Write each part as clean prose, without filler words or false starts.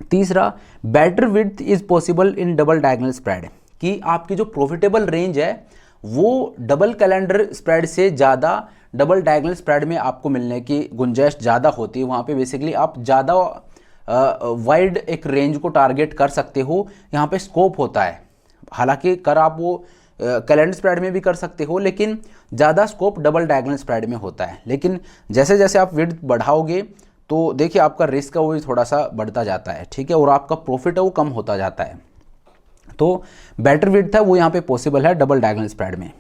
तीसरा, better width is possible in double diagonal spread, कि आपकी जो प्रॉफिटेबल रेंज है वो डबल कैलेंडर स्प्रेड से ज़्यादा डबल डायगोनल स्प्रेड में आपको मिलने की गुंजाइश ज़्यादा होती है। वहाँ पे बेसिकली आप ज़्यादा वाइड एक रेंज को टारगेट कर सकते हो, यहाँ पे स्कोप होता है। हालांकि कर आप वो कैलेंडर स्प्रेड में भी कर सकते हो, लेकिन ज़्यादा स्कोप डबल डायगोनल स्प्रेड में होता है। लेकिन जैसे जैसे आप विड्थ बढ़ाओगे तो देखिए आपका रिस्क है वो भी थोड़ा सा बढ़ता जाता है, ठीक है, और आपका प्रॉफिट है वो कम होता जाता है। तो बेटर विड्थ है वो यहाँ पे पॉसिबल है डबल डायगोनल स्प्रेड में।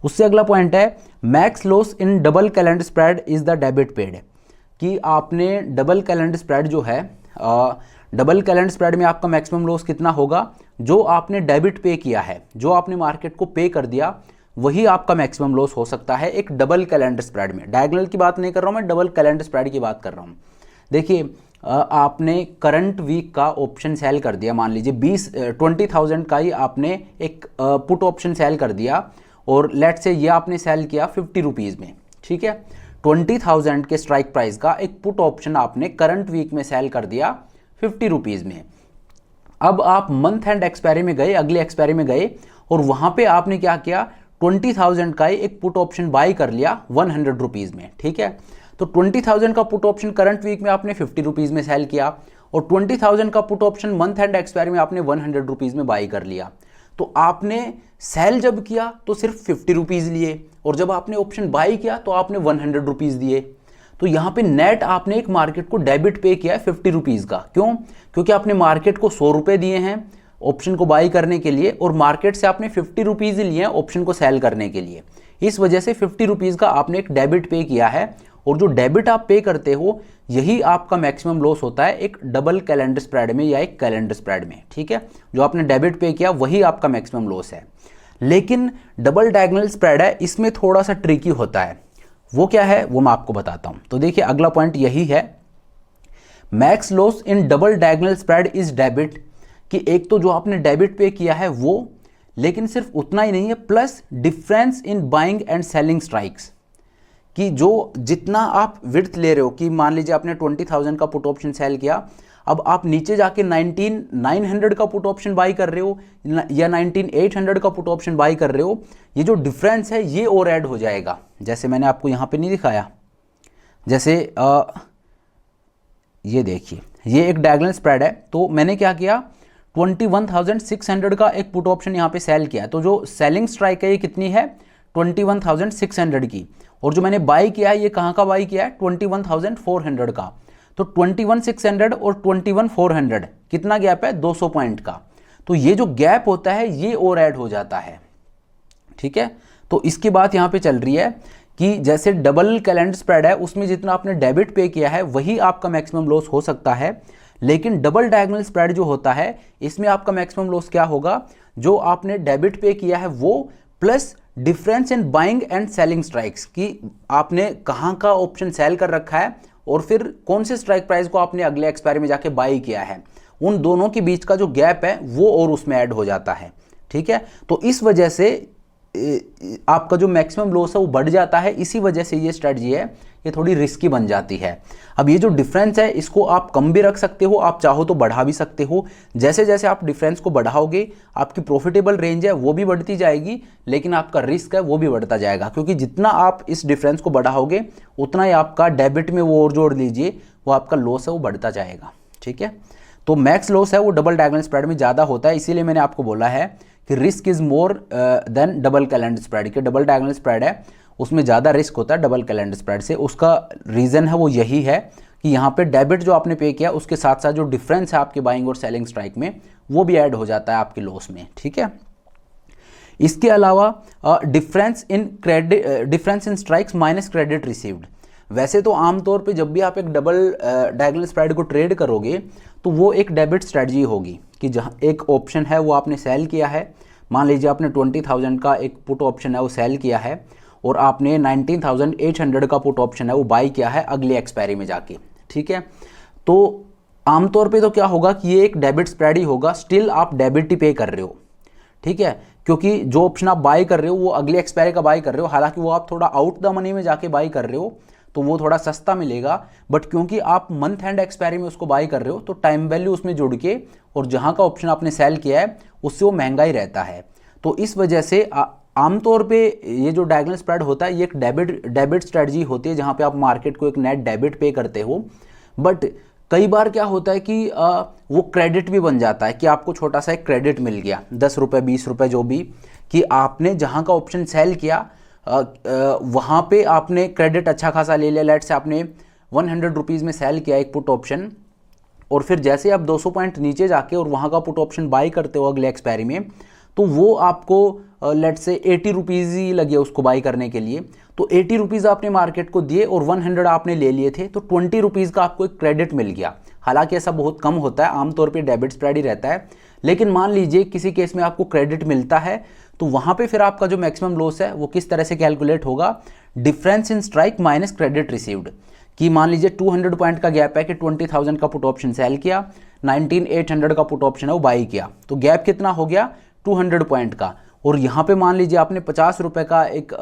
उससे अगला पॉइंट है, max loss in double calendar spread is the debit paid, कि आपने डबल कैलेंडर स्प्रेड जो है, डबल कैलेंडर स्प्रेड में आपका मैक्सिमम लॉस कितना होगा, जो आपने डेबिट पे किया है, जो आपने मार्केट को पे कर दिया, वही आपका मैक्सिमम लॉस हो सकता है एक डबल कैलेंडर स्प्रेड में। डायगोनल की बात नहीं कर रहा हूं मैं, डबल कैलेंडर स्प्रेड की बात कर रहा हूं। देखिए आपने करंट वीक का ऑप्शन सेल कर दिया, मान लीजिए 20,000 का ही आपने एक पुट ऑप्शन सेल कर दिया, और लेट से ये आपने सेल किया 50 रुपीज़ में, ठीक है। 20,000 के स्ट्राइक प्राइस का एक पुट ऑप्शन आपने करंट वीक में सेल कर दिया 50 रुपीज़ में। अब आप मंथ एंड एक्सपायरी में गए, अगले एक्सपायरी में गए, और वहां पे आपने क्या किया, 20,000 का एक पुट ऑप्शन बाई कर लिया 100 रुपीज़ में, ठीक है। तो 20,000 का पुट ऑप्शन करंट वीक में आपने 50 रुपीज़ में सेल किया, और 20,000 का put option month and expiry में आपने 100 रुपीज़ में बाई कर लिया। तो आपने सेल जब किया तो सिर्फ 50 रुपीज़ लिए, और जब आपने ऑप्शन बाई किया तो आपने 100 रुपीज़ दिए। तो यहाँ पे नेट आपने एक मार्केट को डेबिट पे किया है 50 रुपीज़ का। क्यों? क्योंकि आपने मार्केट को 100 रुपये दिए हैं ऑप्शन को बाई करने के लिए, और मार्केट से आपने 50 रुपीज़ लिए हैं ऑप्शन को सेल करने के लिए। इस वजह से 50 रुपीज़ का आपने एक डेबिट पे किया है, और जो डेबिट आप पे करते हो यही आपका मैक्सिमम लॉस होता है एक डबल कैलेंडर स्प्रेड में या एक कैलेंडर स्प्रेड में, ठीक है। जो आपने डेबिट पे किया वही आपका मैक्सिमम लॉस है। लेकिन डबल डायगोनल स्प्रेड है, इसमें थोड़ा सा ट्रिकी होता है। वो क्या है वो मैं आपको बताता हूं। तो देखिए अगला पॉइंट यही है, max loss in double diagonal spread is debit, कि एक तो जो आपने डेबिट पे किया है वो, लेकिन सिर्फ उतना ही नहीं है, plus difference in buying and selling strikes, कि जो जितना आप विड्थ ले रहे हो, कि मान लीजिए आपने 20,000 का पुट ऑप्शन सेल किया, अब आप नीचे जाके 19,900 का पुट ऑप्शन बाई कर रहे हो या 19,800 का पुट ऑप्शन बाई कर रहे हो, ये जो डिफरेंस है ये और ऐड हो जाएगा। जैसे मैंने आपको यहाँ पे नहीं दिखाया, जैसे ये देखिए ये एक डायगोनल स्प्रेड है, तो मैंने क्या किया, 21,600 का एक पुट ऑप्शन यहाँ पे सेल किया, तो जो सेलिंग स्ट्राइक है ये कितनी है, 21,600 की, और जो मैंने बाई किया है ये कहाँ का बाई किया है, 21,400 का। तो 21,600 और 21,400 कितना गैप है, 200 पॉइंट का। तो ये जो गैप होता है ये और ऐड हो जाता है, ठीक है। तो इसकी बात यहाँ पे चल रही है कि जैसे डबल कैलेंडर स्प्रेड है उसमें जितना आपने डेबिट पे किया है वही आपका मैक्सिमम लॉस हो सकता है, लेकिन डबल डायगोनल स्प्रेड जो होता है इसमें आपका मैक्सिमम लॉस क्या होगा, जो आपने डेबिट पे किया है वो, plus difference in buying and selling strikes, कि आपने कहाँ का ऑप्शन सेल कर रखा है और फिर कौन से स्ट्राइक प्राइस को आपने अगले एक्सपायरी में जाके बाई किया है, उन दोनों के बीच का जो गैप है वो और उसमें ऐड हो जाता है, ठीक है। तो इस वजह से आपका जो मैक्सिमम लॉस है वो बढ़ जाता है। इसी वजह से ये स्ट्रेटजी है ये थोड़ी रिस्की बन जाती है। अब ये जो डिफरेंस है इसको आप कम भी रख सकते हो, आप चाहो तो बढ़ा भी सकते हो। जैसे जैसे आप डिफरेंस को बढ़ाओगे आपकी प्रॉफिटेबल रेंज है वो भी बढ़ती जाएगी, लेकिन आपका रिस्क है वो भी बढ़ता जाएगा, क्योंकि जितना आप इस डिफरेंस को बढ़ाओगे उतना ही आपका डेबिट में वो और जोड़ लीजिए, वो आपका लॉस है वो बढ़ता जाएगा, ठीक है। तो मैक्स लॉस है वो डबल डायगोनल स्प्रेड में ज़्यादा होता है, इसीलिए मैंने आपको बोला है कि risk is more than double calendar spread, के डबल डायगोनल स्प्रेड है उसमें ज़्यादा रिस्क होता है डबल कैलेंडर स्प्रेड से। उसका रीज़न है वो यही है कि यहाँ पे डेबिट जो आपने पे किया उसके साथ साथ जो डिफरेंस है आपके बाइंग और सेलिंग स्ट्राइक में वो भी ऐड हो जाता है आपके लॉस में, ठीक है। इसके अलावा difference in strikes minus credit received, वैसे तो आमतौर पे जब भी आप एक डबल डायगोनल स्प्रेड को ट्रेड करोगे तो वो एक डेबिट स्ट्रेटजी होगी, कि जहाँ एक ऑप्शन है वो आपने सेल किया है, मान लीजिए आपने 20,000 का एक पुट ऑप्शन है वो सेल किया है, और आपने 19,800 का पुट ऑप्शन है वो बाई किया है अगले एक्सपायरी में जाके, ठीक है। तो आमतौर पे तो क्या होगा कि ये एक डेबिट स्प्रेड ही होगा, स्टिल आप डेबिट ही पे कर रहे हो, ठीक है, क्योंकि जो ऑप्शन आप बाई कर रहे हो वो अगले एक्सपायरी का बाई कर रहे हो, हालांकि वो आप थोड़ा आउट द मनी में जाके बाई कर रहे हो, तो वो थोड़ा सस्ता मिलेगा, बट क्योंकि आप मंथ एंड एक्सपायरी में उसको बाई कर रहे हो तो टाइम वैल्यू उसमें जुड़ के और जहाँ का ऑप्शन आपने सेल किया है उससे वो महंगा ही रहता है। तो इस वजह से आमतौर पे ये जो डायगोनल स्प्रेड होता है ये एक डेबिट स्ट्रेटजी होती है, जहाँ पे आप मार्केट को एक नेट डेबिट पे करते हो। बट कई बार क्या होता है कि वो क्रेडिट भी बन जाता है कि आपको छोटा सा एक क्रेडिट मिल गया, 10 रुपये 20 रुपये जो भी, कि आपने जहाँ का ऑप्शन सेल किया वहाँ पे आपने क्रेडिट अच्छा खासा ले लिया। लेट से आपने 100 रुपीज़ में सेल किया एक पुट ऑप्शन, और फिर जैसे आप 200 पॉइंट नीचे जाके और वहाँ का पुट ऑप्शन बाई करते हो अगले एक्सपायरी में, तो वो आपको लेट से 80 रुपीज़ ही लगे उसको बाई करने के लिए। तो 80 रुपीज़ आपने मार्केट को दिए और 100 आपने ले लिए थे, तो 20 रुपीज़ का आपको एक क्रेडिट मिल गया। हालांकि ऐसा बहुत कम होता है, आमतौर पे डेबिट स्प्रेड ही रहता है, लेकिन मान लीजिए किसी केस में आपको क्रेडिट मिलता है, तो वहाँ पे फिर आपका जो मैक्सिमम लॉस है वो किस तरह से कैलकुलेट होगा, difference in strike minus credit received. कि मान लीजिए 200 पॉइंट का गैप है कि 20,000 का पुट ऑप्शन सेल किया, 19,800 का पुट ऑप्शन है वो बाई किया, तो गैप कितना हो गया 200 पॉइंट का। और यहाँ पे मान लीजिए आपने 50 रुपये का एक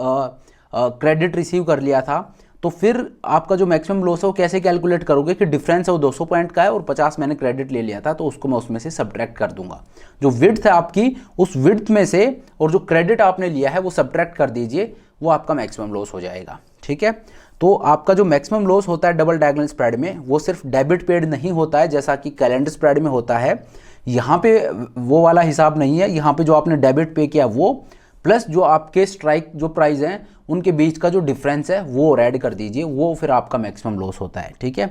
क्रेडिट रिसीव कर लिया था, तो फिर आपका जो मैक्सिमम लॉस है वो कैसे कैलकुलेट करोगे कि डिफरेंस है वो 200 पॉइंट का है और 50 मैंने क्रेडिट ले लिया था, तो उसको मैं उसमें से सब्ट्रैक्ट कर दूंगा। जो विड्थ है आपकी उस विड्थ में से और जो क्रेडिट आपने लिया है वो सब्ट्रैक्ट कर दीजिए, वो आपका मैक्सिमम लॉस हो जाएगा। ठीक है, तो आपका जो मैक्सिमम लॉस होता है डबल डायगोनल स्प्रेड में वो सिर्फ डेबिट पेड नहीं होता है जैसा कि कैलेंडर स्प्रेड में होता है। यहाँ पे वो वाला हिसाब नहीं है, यहाँ पे जो आपने डेबिट पे किया वो प्लस जो आपके स्ट्राइक जो प्राइस हैं उनके बीच का जो डिफरेंस है वो ऐड कर दीजिए, वो फिर आपका मैक्सिमम लॉस होता है। ठीक है,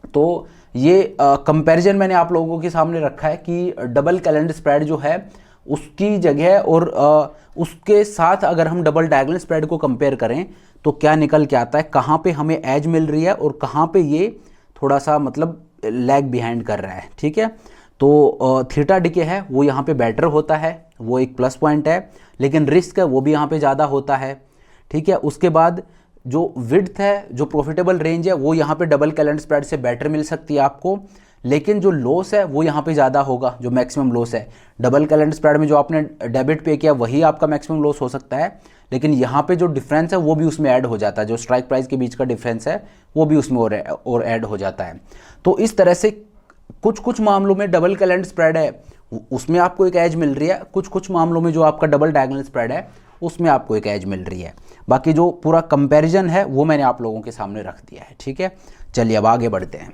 तो ये कंपैरिजन मैंने आप लोगों के सामने रखा है कि डबल कैलेंडर स्प्रेड जो है उसकी जगह और उसके साथ अगर हम डबल डायगोनल स्प्रेड को कंपेयर करें तो क्या निकल के आता है, कहाँ पे हमें एज मिल रही है और कहाँ पे ये थोड़ा सा मतलब लैग बिहाइंड कर रहा है। ठीक है, तो थीटा डिके है वो यहाँ पे बेटर होता है, वो एक प्लस पॉइंट है, लेकिन रिस्क है वो भी यहाँ पे ज़्यादा होता है। ठीक है, उसके बाद जो विड्थ है, जो प्रॉफिटेबल रेंज है वो यहाँ पे डबल कैलेंडर स्प्रेड से बेटर मिल सकती है आपको, लेकिन जो लॉस है वो यहाँ पे ज़्यादा होगा, जो मैक्सिमम लॉस है। डबल कैलेंडर स्प्रेड में जो आपने डेबिट पे किया वही आपका मैक्सिमम लॉस हो सकता है, लेकिन यहाँ पे जो डिफरेंस है वो भी उसमें ऐड हो जाता है, जो स्ट्राइक प्राइस के बीच का डिफरेंस है वो भी उसमें और ऐड हो जाता है। तो इस तरह से कुछ कुछ मामलों में डबल कैलेंडर स्प्रेड है उसमें आपको एक एज मिल रही है, कुछ कुछ मामलों में जो आपका डबल डायगोनल स्प्रेड है उसमें आपको एक एज मिल रही है। बाकी जो पूरा कंपैरिजन है वो मैंने आप लोगों के सामने रख दिया है। ठीक है, चलिए अब आगे बढ़ते हैं।